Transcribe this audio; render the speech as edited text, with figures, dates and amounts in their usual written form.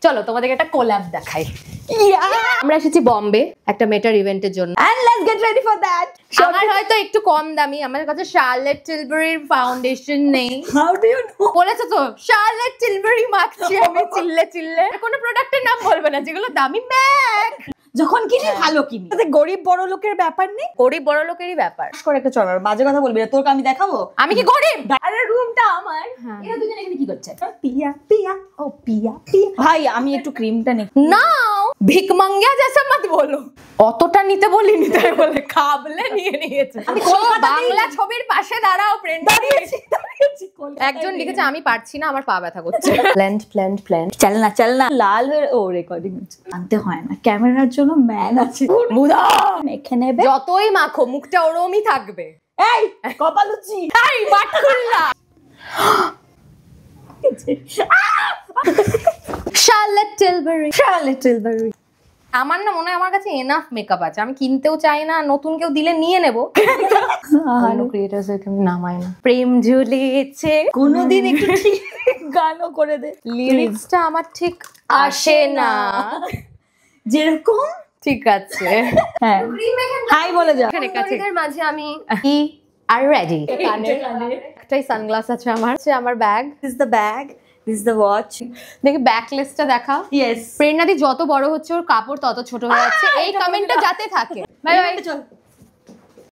চলো তোমাদেরকে একটা কোল্যাব দেখাই। আমরা এসেছি বম্বে একটা মেটার ইভেন্টের জন্য। And let's get ready for that. আমার হয়তো একটু কম দামি, আমার কাছে শার্লেট টিলবারির ফাউন্ডেশন নেই। How do you know? বলেছো তো শার্লেট টিলবারি মাখছি আমি চিল্লে চিল্লে। কোনো প্রোডাক্টের নাম বলবে না, যেগুলো দামি ম্যাক। যখন কিনি ভালো কিনি, তাতে গরিব বড় লোকের ব্যাপার নেই, গরিব বড় লোকেরই ব্যাপার। করে একটা চল, বাজে কথা বলবি না, তোকে আমি দেখাবো আমি কি গরিব? আরে রুমটা আমার, এরা দুজন এখানে কি করছে? পিয়া পিয়া ও পিয়া পিয়া। ভাই আমি একটু ক্রিমটা নেই। নাও ভিক মাঙ্গিয়া জেসা মত বলো, অতটা নিতে বলিনি, তাই বলে খাবলে নিয়ে নিয়েছে। আমি বাংলা ছবির পাশে দাঁড়াও ফ্রেন্ড। দাঁড়িয়েছি। একজন লিখেছে আমি পারছি না, আমার পা ব্যথা করছে। প্ল্যান্ট প্ল্যান্ট প্ল্যান্ট চল না লাল ও রেকর্ডিং হচ্ছে, আনতে হয় না, ক্যামেরার জন্য ম্যান আছে। বুদা মেখে নেবে, যতই মাখো মুখটা ওরমই থাকবে। এই কপালুচি, এই বাটকুল্লা। Charlotte Tilbury. আমার না মনে হয় আমার কাছে এনাফ মেকআপ আছে, আমি কিনতেও চাই না, নতুন কেউ দিলে নিয়ে নেবো। অন্য ক্রিয়েটার্স নামায় না। প্রেম ঝুলিয়েছে কোনোদিন একটু ঠিক গানও করে দে। লিরিক্সটা আমার ঠিক আসে না। যেরকম ঠিক আছে, হ্যাঁ হাই বলে যা। এখানে কাছে মাঝে আমি কি আর রেডি। একটাই সানগ্লাস আছে আমার, আমার bag. This the bag, this the watch. দেখি ব্যাক লিস্টটা দেখা। ইয়েস, প্রেরণাদি যত বড় হচ্ছে ওর কাপড় তত ছোট হয়ে যাচ্ছে, এই কমেন্টটা যাতে থাকে। Bye bye. চল।